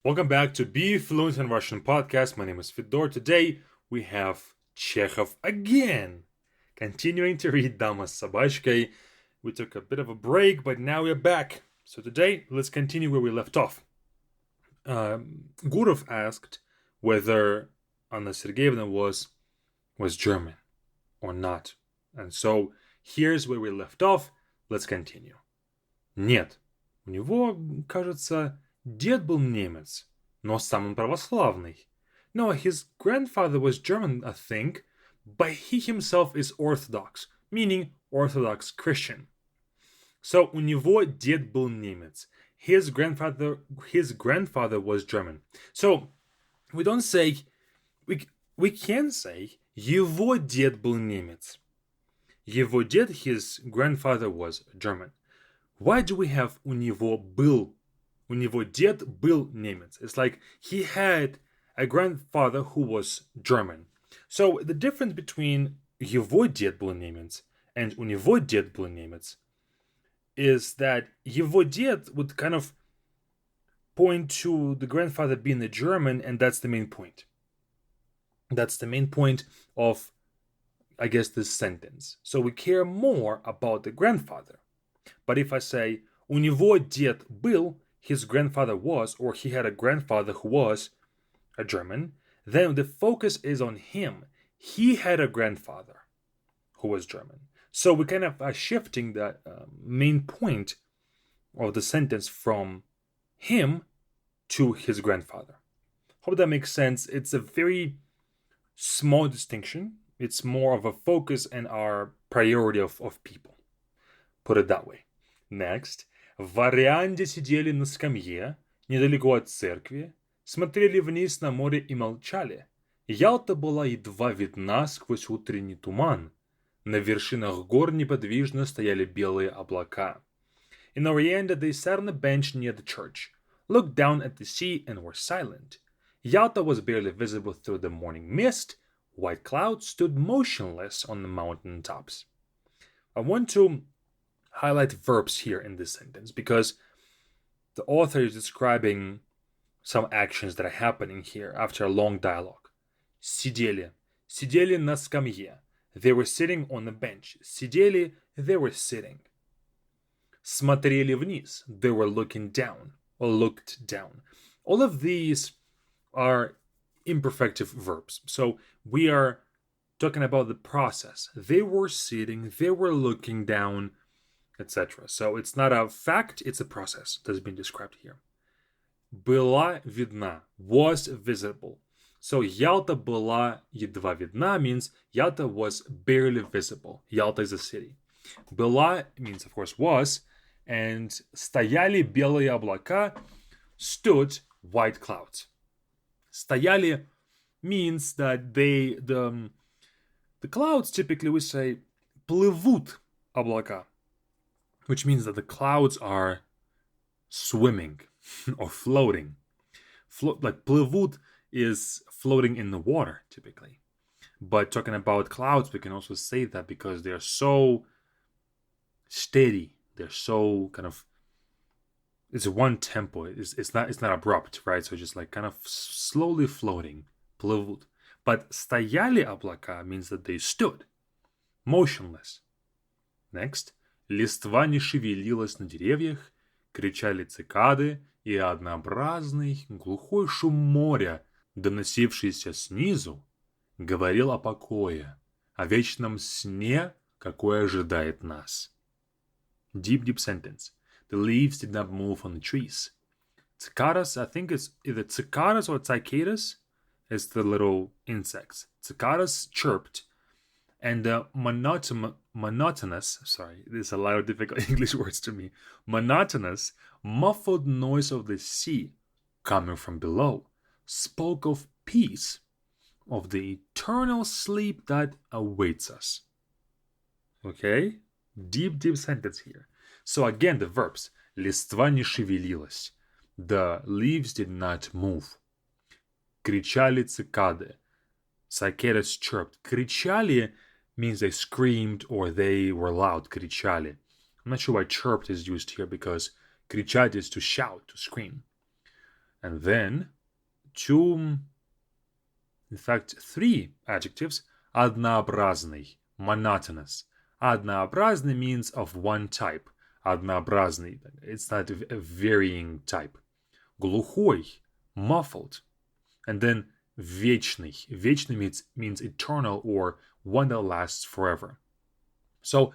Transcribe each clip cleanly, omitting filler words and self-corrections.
Welcome back to Be Fluent in Russian podcast. My name is Fedor. Today we have Chekhov again. Continuing to read Dama с собачкой. We took a bit of a break, but now we're back. So today, let's continue where we left off. Gurov asked whether Anna Sergeyevna was German or not. And so here's where we left off. Let's continue. Нет, у него, кажется, дед был немец, но сам он православный. No, his grandfather was German, I think, but he himself is Orthodox, meaning Orthodox Christian. So, у него дед был немец. His grandfather was German. So, we don't say, we can say, его дед был немец. Его дед, his grandfather was German. Why do we have у него был? У него дед был немец. It's like he had a grandfather who was German. So the difference between его дед был немец and у него дед был немец is that его дед would kind of point to the grandfather being a German, and that's the main point. That's the main point of, I guess, this sentence. So we care more about the grandfather. But if I say у него дед был, his grandfather was, or he had a grandfather who was a German, then the focus is on him. He had a grandfather who was German. So we kind of are shifting that main point of the sentence from him to his grandfather. Hope that makes sense. It's a very small distinction. It's more of a focus and our priority of people. Put it that way. Next. В варианде сидели на скамье, недалеко от церкви, смотрели вниз на море и молчали. Ялта была едва видна сквозь утренний туман. На вершинах гор неподвижно стояли белые облака. In Oriente, they sat on a bench near the church, looked down at the sea and were silent. Yalta was barely visible through the morning mist. White clouds stood motionless on the mountain tops. I want to highlight verbs here in this sentence because the author is describing some actions that are happening here after a long dialogue. Сидели. Сидели на скамье. They were sitting on a bench. Сидели, they were sitting. Смотрели вниз. They were looking down or looked down. All of these are imperfective verbs. So we are talking about the process. They were sitting, they were looking down, etc. So it's not a fact, it's a process that's been described here. Была видна, was visible. So Yalta была едва видна means Yalta was barely visible. Yalta is a city. Была means, of course, was. And стояли белые облака, stood white clouds. Стояли means that the clouds, typically we say плывут облака, which means that the clouds are swimming or floating. Like плывут is floating in the water, typically. But talking about clouds, we can also say that because they're so steady. They're so kind of, it's one tempo. It's not abrupt, right? So just like kind of slowly floating. Плывут. But стояли облака means that they stood, motionless. Next. Листва не шевелилась на деревьях, кричали цикады, и однообразный глухой шум моря, доносившийся снизу, говорил о покое, о вечном сне, какой ожидает нас. Deep sentence. The leaves did not move on the trees. Cicadas, I think it's either cicadas or cicadas. It's the little insects. Cicadas chirped, and the monotonous, sorry, there's a lot of difficult English words to me, monotonous, muffled noise of the sea coming from below spoke of peace, of the eternal sleep that awaits us. Okay? Deep sentence here. So again, the verbs. Листва не шевелилась. The leaves did not move. Кричали цикады. Cicadas chirped. Кричали means they screamed or they were loud. Кричали. I'm not sure why chirped is used here because кричать is to shout, to scream. And then three adjectives. Однообразный, monotonous. Однообразный means of one type. Однообразный, it's not a varying type. Глухой, muffled. And then вечный. Вечный means eternal or one that lasts forever. So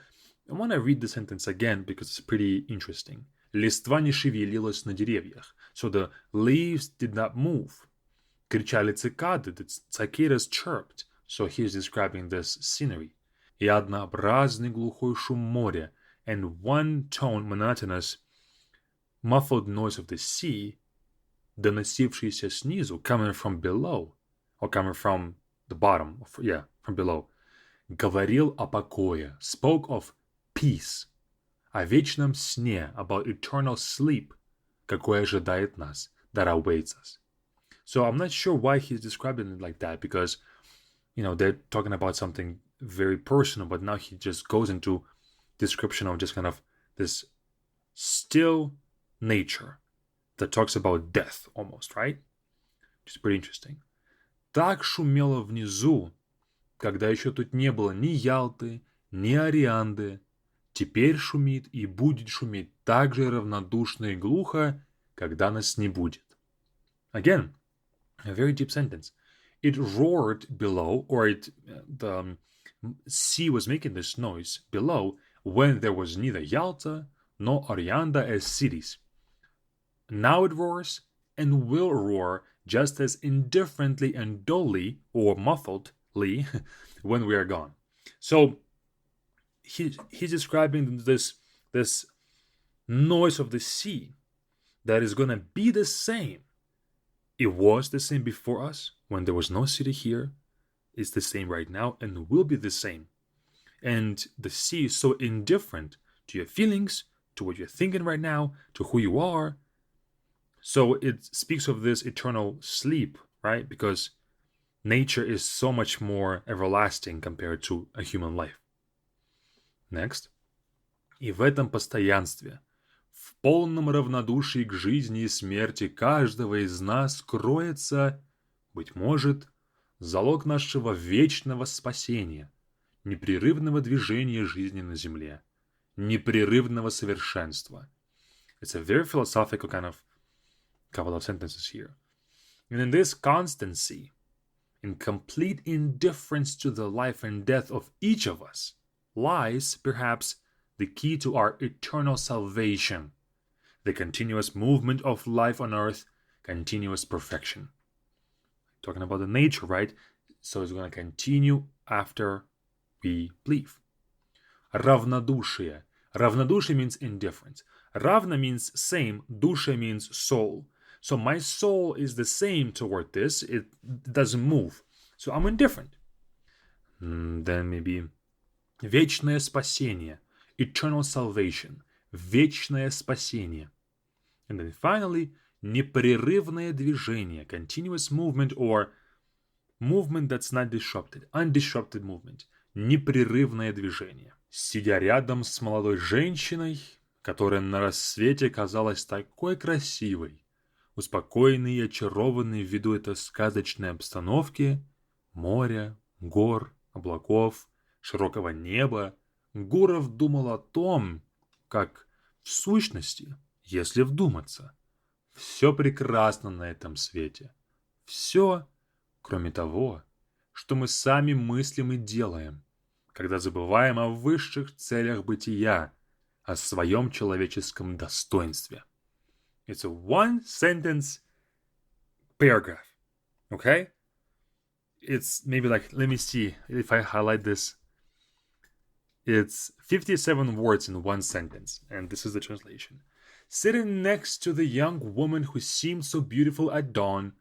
I want to read the sentence again because it's pretty interesting. Листва не шевелилась на деревьях. So the leaves did not move. Кричали цикады, the cicadas chirped. So he's describing this scenery. И однообразный глухой шум моря, and one tone monotonous muffled noise of the sea, доносившийся снизу, coming from below, or coming from the bottom, from below, говорил о покое, spoke of peace, о вечном сне, about eternal sleep, какой ожидает нас, that awaits us. So I'm not sure why he's describing it like that, because, they're talking about something very personal, but now he just goes into description of just kind of this still nature that talks about death almost, right? Which is pretty interesting. Так шумело внизу, когда еще тут не было ни Ялты, ни Орианды. Теперь шумит и будет шуметь так же равнодушно и глухо, когда нас не будет. Again, a very deep sentence. It roared below, or the sea was making this noise below when there was neither Yalta nor Orianda as cities. Now it roars and will roar just as indifferently and dully or muffledly when we are gone. So he's describing this noise of the sea that is going to be the same. It was the same before us when there was no city here. It's the same right now and will be the same. And the sea is so indifferent to your feelings, to what you're thinking right now, to who you are. So it speaks of this eternal sleep, right? Because nature is so much more everlasting compared to a human life. Next. И в этом постоянстве, в полном равнодушии к жизни и смерти каждого из нас кроется, быть может, залог нашего вечного спасения, непрерывного движения жизни на земле, непрерывного совершенства. It's a very philosophical kind of couple of sentences here. And in this constancy, in complete indifference to the life and death of each of us, lies, perhaps, the key to our eternal salvation, the continuous movement of life on earth, continuous perfection. Talking about the nature, right? So it's going to continue after we leave. Равнодушие. Равнодушие means indifference. Равна means same. Душия means soul. So my soul is the same toward this. It doesn't move. So I'm indifferent. Then maybe вечное спасение. Eternal salvation. Вечное спасение. And then finally, непрерывное движение. Continuous movement or movement that's not disrupted. Undisrupted movement. Непрерывное движение. Сидя рядом с молодой женщиной, которая на рассвете казалась такой красивой, успокоенный и очарованный ввиду этой сказочной обстановки, моря, гор, облаков, широкого неба, Гуров думал о том, как, в сущности, если вдуматься, все прекрасно на этом свете. Все, кроме того, что мы сами мыслим и делаем, когда забываем о высших целях бытия, о своем человеческом достоинстве. It's a one-sentence paragraph, okay? It's maybe like, let me see if I highlight this. It's 57 words in one sentence, and this is the translation. Sitting next to the young woman who seemed so beautiful at dawn,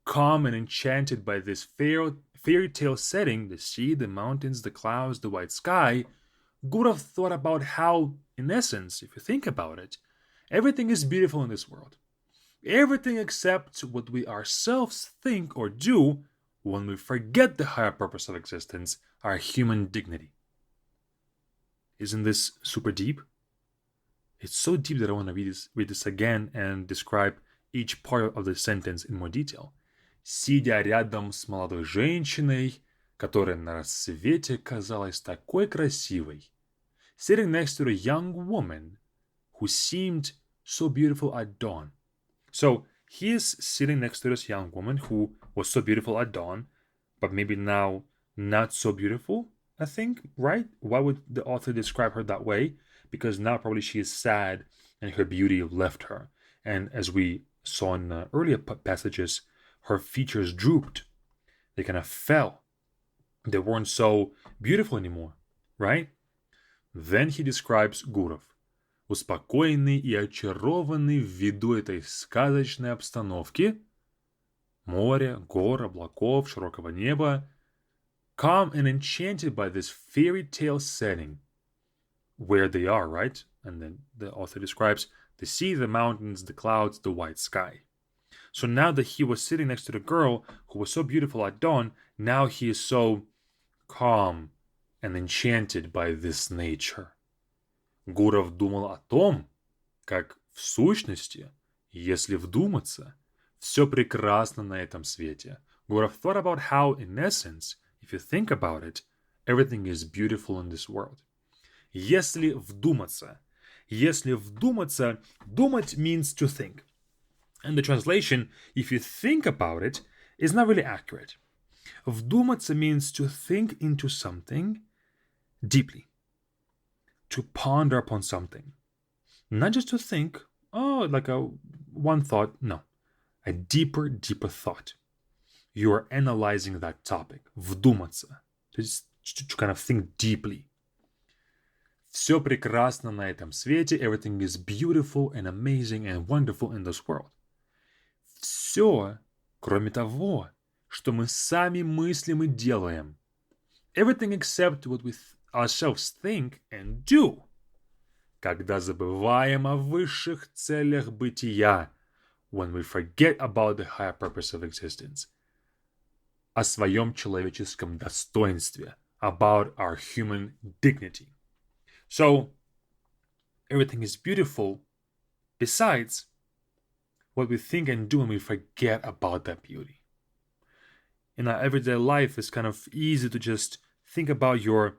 calm and enchanted by this fairy tale setting, the sea, the mountains, the clouds, the white sky, Gurov thought about how, in essence, if you think about it, everything is beautiful in this world. Everything except what we ourselves think or do when we forget the higher purpose of existence, our human dignity. Isn't this super deep? It's so deep that I want to read this again and describe each part of the sentence in more detail. Сидя рядом с молодой женщиной, которая на рассвете казалась такой красивой. Sitting next to a young woman who seemed so beautiful at dawn. So he is sitting next to this young woman who was so beautiful at dawn, but maybe now not so beautiful, I think, right? Why would the author describe her that way? Because now probably she is sad and her beauty left her. And as we saw in earlier passages, her features drooped. They kind of fell. They weren't so beautiful anymore, right? Then he describes Gurov. Успокоенный и очарованный ввиду этой сказочной обстановки, море, гор, облаков, широкого неба, calm and enchanted by this fairy tale setting, where they are, right? And then the author describes the sea, the mountains, the clouds, the white sky. So now that he was sitting next to the girl who was so beautiful at dawn, now he is so calm and enchanted by this nature. Гуров думал о том, как в сущности, если вдуматься, все прекрасно на этом свете. Гуров thought about how, in essence, if you think about it, everything is beautiful in this world. Если вдуматься. Если вдуматься, думать means to think. And the translation, if you think about it, is not really accurate. Вдуматься means to think into something deeply. To ponder upon something. Not just to think, oh, like a one thought. No. A deeper thought. You are analyzing that topic. Вдуматься. To kind of think deeply. Все прекрасно на этом свете. Everything is beautiful and amazing and wonderful in this world. Все, кроме того, что мы сами мыслим и делаем. Everything except what we ourselves think and do. Когда забываем о высших целях бытия. When we forget about the higher purpose of existence. О своем человеческом достоинстве. About our human dignity. So, everything is beautiful besides what we think and do when we forget about that beauty. In our everyday life, it's kind of easy to just think about your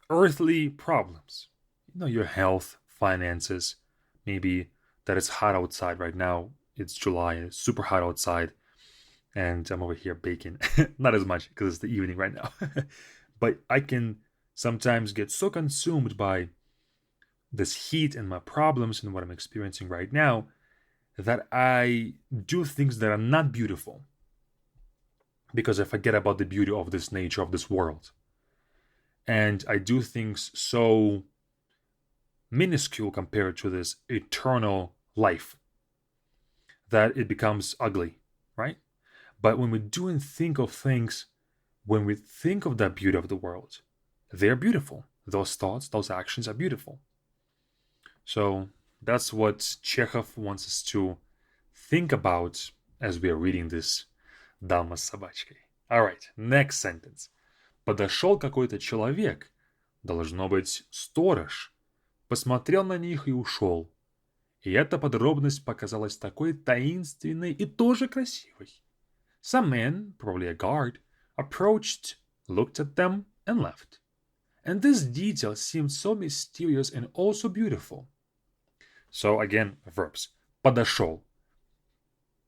earthly problems. You know, your health, finances, maybe that it's hot outside right now. It's July, it's super hot outside. And I'm over here baking. Not as much because it's the evening right now. But I can sometimes get so consumed by this heat and my problems and what I'm experiencing right now that I do things that are not beautiful because I forget about the beauty of this nature, of this world. And I do things so minuscule compared to this eternal life that it becomes ugly, right? But when we do and think of things, when we think of that beauty of the world, they're beautiful. Those thoughts, those actions are beautiful. So that's what Chekhov wants us to think about as we are reading this «Дама с собачкой». Alright, next sentence. Подошел какой-то человек, должно быть сторож, посмотрел на них и ушел. И эта подробность показалась такой таинственной и тоже красивой. Some man, probably a guard, approached, looked at them, and left. And this detail seemed so mysterious and also beautiful. So again, verbs. Подошел.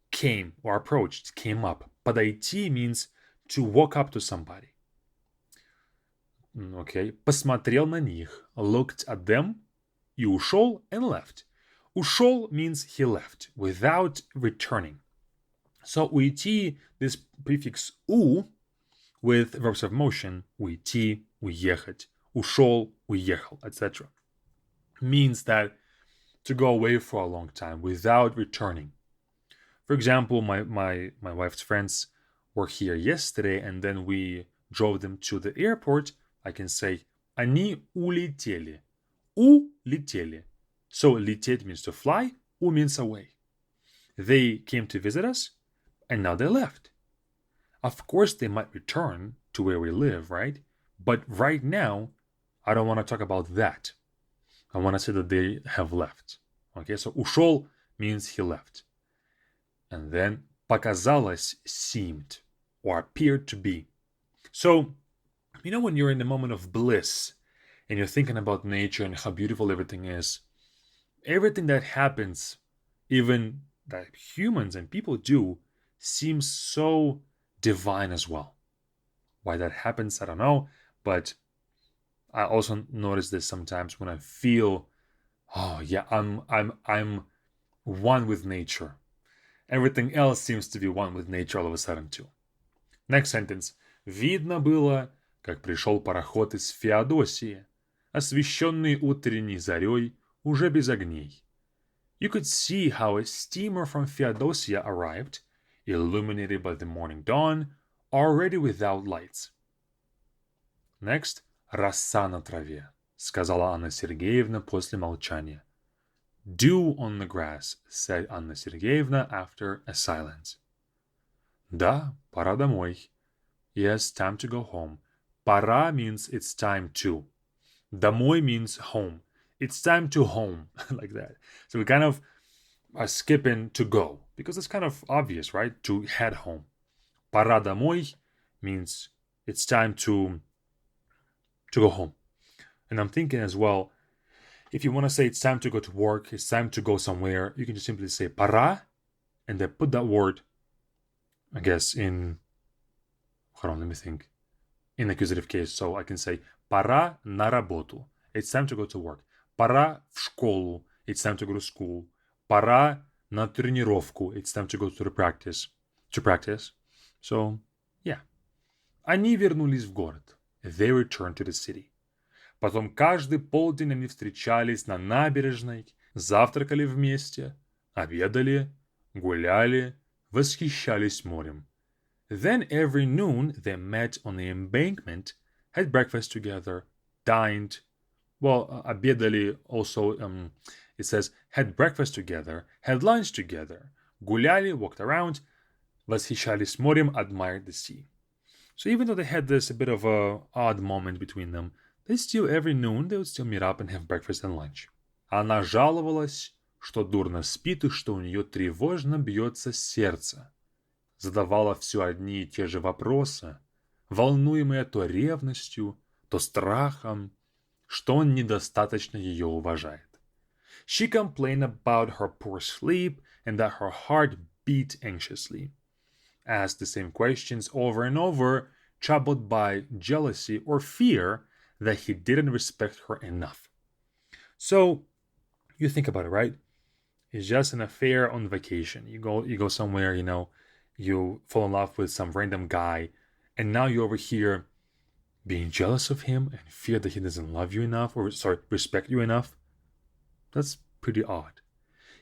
Came or approached, came up. Подойти means to walk up to somebody. Okay. Посмотрел на них, looked at them, и ушел and left. Ушел means he left without returning. So уйти, this prefix у with verbs of motion, уйти, уехать, ушел, уехал, etc. means that to go away for a long time without returning. For example, my wife's friends were here yesterday and then we drove them to the airport. I can say они улетели. Улетели. So лететь means to fly, у means away. They came to visit us and now they left. Of course, they might return to where we live, right? But right now, I don't want to talk about that. I want to say that they have left. Okay, so ушел means he left. and then показалось, seemed, or appeared to be. So, when you're in the moment of bliss and you're thinking about nature and how beautiful everything is, everything that happens, even that humans and people do, seems so divine as well. Why that happens, I don't know, but I also notice this sometimes when I feel, oh yeah, I'm one with nature. Everything else seems to be one with nature all of a sudden too. Next sentence. Видно было, как пришел пароход из Феодосии, освещенный утренней зарей, уже без огней. You could see how a steamer from Feodosia arrived, illuminated by the morning dawn, already without lights. Next. Роса на траве, сказала Анна Сергеевна после молчания. Dew on the grass, said Anna Sergeyevna after a silence. Да, пора домой. Yes, time to go home. Пора means it's time to. Домой means home. It's time to home, like that. So we kind of are skipping to go, because it's kind of obvious, right? To head home. Пора домой means it's time to go home. And I'm thinking as well, if you want to say it's time to go to work, it's time to go somewhere, you can just simply say пора, and then put that word, I guess, in, hold on, let me think, in accusative case. So I can say пора на работу. It's time to go to work. Пора в школу. It's time to go to school. Пора на тренировку. It's time to go to the practice. To practice. So, yeah. Они вернулись в город. They returned to the city. Потом каждый полдень они встречались на набережной, завтракали вместе, обедали, гуляли, восхищались морем. Then every noon they met on the embankment, had breakfast together, dined. Well, обедали also, it says, had breakfast together, had lunch together, гуляли, walked around, восхищались морем, admired the sea. So even though they had this a bit of a odd moment between them, they still every noon they would still meet up and have breakfast and lunch. Она жаловалась, что дурно спит и что у нее тревожно бьется сердце. Задавала все одни и те же вопросы, волнуемая то ревностью, то страхом, что он недостаточно ее уважает. She complained about her poor sleep and that her heart beat anxiously. Asked the same questions over and over, troubled by jealousy or fear that he didn't respect her enough. So, you think about it, right? It's just an affair on vacation. You go somewhere, you fall in love with some random guy, and now you're over here being jealous of him and fear that he doesn't love you enough, or respect you enough. That's pretty odd.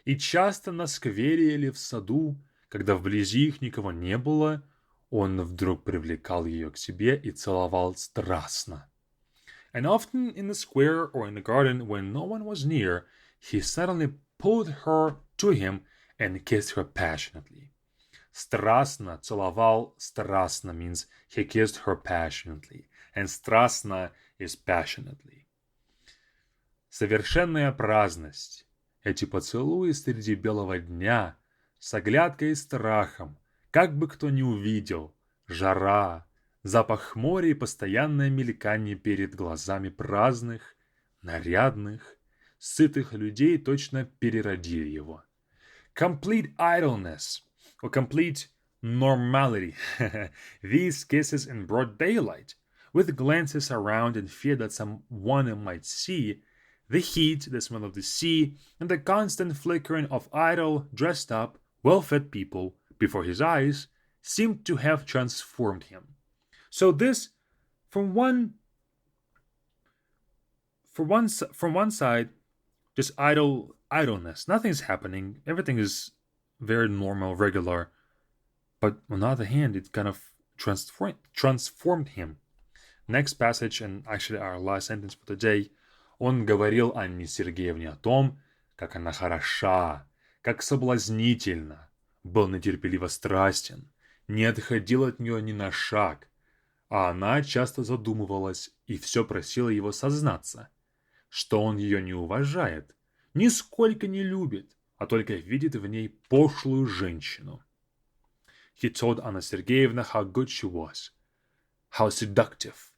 И часто на сквере или в саду, когда вблизи их никого не было, он вдруг привлекал ее к себе и целовал страстно. And often in the square or in the garden, when no one was near, he suddenly pulled her to him and kissed her passionately. Страстно целовал, страстно means he kissed her passionately, and страстно is passionately. Совершенная праздность. Эти поцелуи среди белого дня, с оглядкой и страхом, как бы кто ни увидел, жара, запах моря и постоянное мелькание перед глазами праздных, нарядных, сытых людей точно переродили его. Complete idleness, or complete normality. These kisses in broad daylight, with glances around and fear that someone might see, the heat, the smell of the sea, and the constant flickering of idle, dressed up, well-fed people before his eyes seemed to have transformed him. So this, from one side, just idleness. Nothing's happening. Everything is very normal, regular. But on the other hand, it kind of transformed him. Next passage, and actually our last sentence for the day. Он говорил Анне Сергеевне о том, как она хороша, как соблазнительна, был нетерпеливо страстен, не отходил от нее ни на шаг, а она часто задумывалась и все просила его сознаться, что он ее не уважает, нисколько не любит, а только видит в ней пошлую женщину. He told Anna Sergeyevna how good she was, how seductive,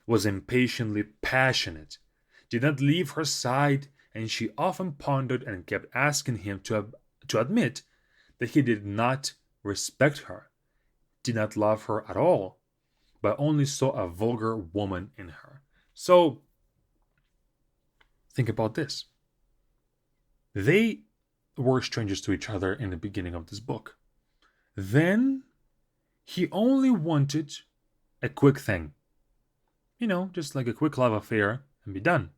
was impatiently passionate, did not leave her side, and she often pondered and kept asking him to admit that he did not respect her, did not love her at all, but only saw a vulgar woman in her. So, think about this. They were strangers to each other in the beginning of this book. Then, he only wanted a quick thing. Just like a quick love affair and be done.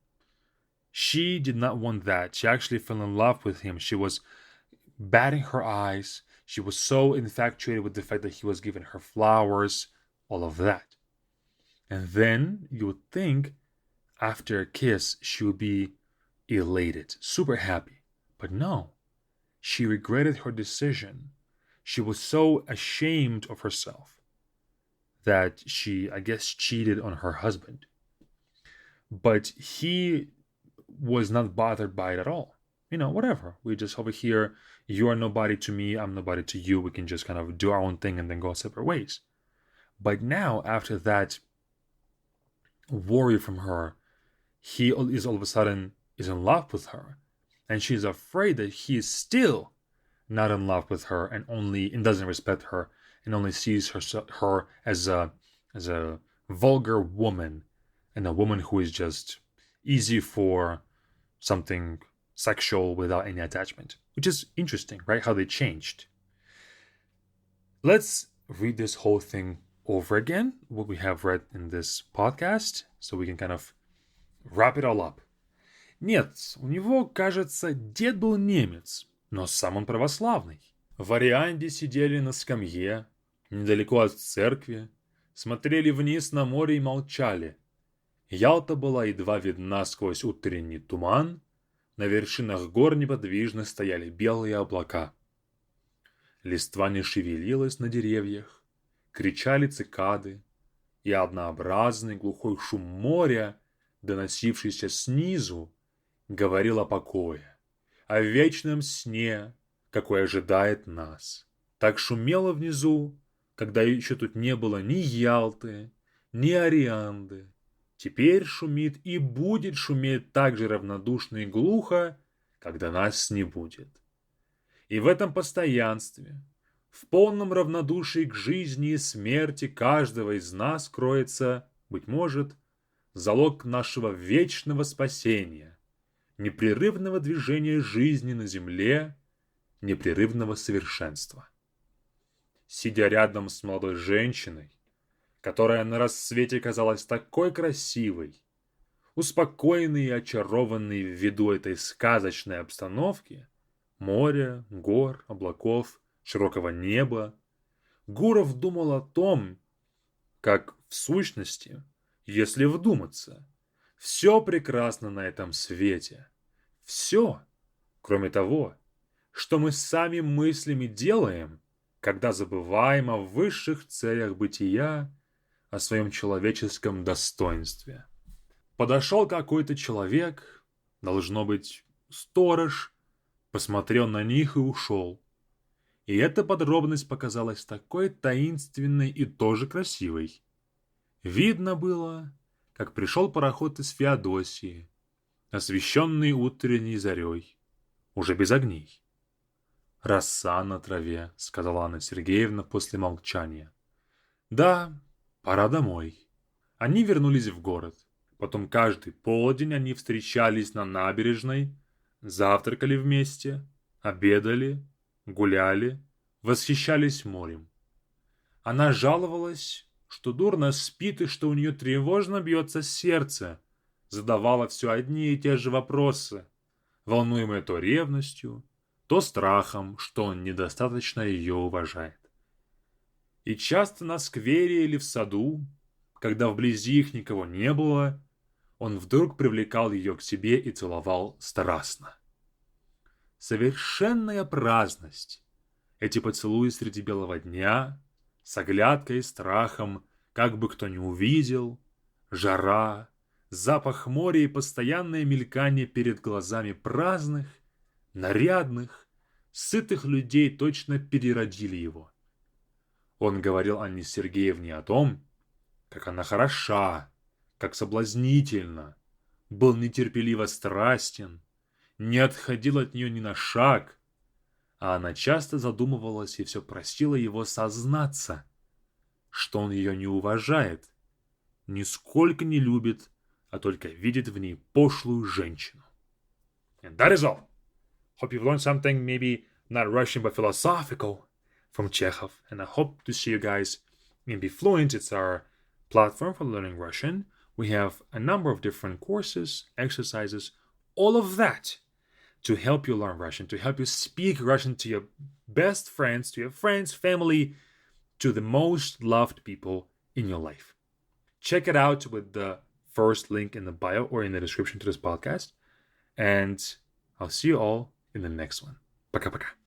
She did not want that. She actually fell in love with him. She was batting her eyes. She was so infatuated with the fact that he was giving her flowers, all of that. And then you would think after a kiss she would be elated, super happy. But no, she regretted her decision. She was so ashamed of herself that she, I guess, cheated on her husband. But he was not bothered by it at all. Whatever. We just over here, you are nobody to me, I'm nobody to you. We can just kind of do our own thing and then go separate ways. But now, after that worry from her, he is all of a sudden is in love with her. And she's afraid that he is still not in love with her and doesn't respect her and only sees her as a vulgar woman and a woman who is just easy for something sexual without any attachment, which is interesting, right? How they changed. Let's read this whole thing over again, what we have read in this podcast, so we can kind of wrap it all up. Нет, у него, кажется, дед был немец, но сам он православный. В Орианде сидели на скамье, недалеко от церкви, смотрели вниз на море и молчали. Ялта была едва видна сквозь утренний туман, на вершинах гор неподвижно стояли белые облака. Листва не шевелилась на деревьях, кричали цикады, и однообразный глухой шум моря, доносившийся снизу, говорил о покое, о вечном сне, какой ожидает нас. Так шумело внизу, когда еще тут не было ни Ялты, ни Орианды. Теперь шумит и будет шуметь так же равнодушно и глухо, когда нас не будет. И в этом постоянстве, в полном равнодушии к жизни и смерти каждого из нас кроется, быть может, залог нашего вечного спасения, непрерывного движения жизни на земле, непрерывного совершенства. Сидя рядом с молодой женщиной, которая на рассвете казалась такой красивой, успокоенный и очарованный ввиду этой сказочной обстановки, моря, гор, облаков, широкого неба, Гуров думал о том, как в сущности, если вдуматься, все прекрасно на этом свете. Все, кроме того, что мы сами мыслим и делаем, когда забываем о высших целях бытия, о своем человеческом достоинстве. Подошел какой-то человек, должно быть, сторож, посмотрел на них и ушел. И эта подробность показалась такой таинственной и тоже красивой. Видно было, как пришел пароход из Феодосии, освещенный утренней зарей, уже без огней. «Роса на траве», — сказала Анна Сергеевна после молчания. «Да, пора домой». Они вернулись в город. Потом каждый полдень они встречались на набережной, завтракали вместе, обедали, гуляли, восхищались морем. Она жаловалась, что дурно спит и что у нее тревожно бьется сердце, задавала все одни и те же вопросы, волнуемая то ревностью, то страхом, что он недостаточно ее уважает. И часто на сквере или в саду, когда вблизи их никого не было, он вдруг привлекал ее к себе и целовал страстно. Совершенная праздность. Эти поцелуи среди белого дня, с оглядкой и страхом, как бы кто ни увидел, жара, запах моря и постоянное мелькание перед глазами праздных, нарядных, сытых людей точно переродили его. Он говорил Анне Сергеевне о том, как она хороша, как соблазнительна, был нетерпеливо страстен, не отходил от нее ни на шаг, а она часто задумывалась и все просила его сознаться, что он ее не уважает, нисколько не любит, а только видит в ней пошлую женщину. And that is all. Hope you've learned something, maybe not Russian but philosophical, from Chekhov. And I hope to see you guys in Be Fluent. It's our platform for learning Russian. We have a number of different courses, exercises, all of that to help you learn Russian, to help you speak Russian to your best friends, to your friends, family, to the most loved people in your life. Check it out with the first link in the bio or in the description to this podcast. And I'll see you all in the next one. Пока-пока.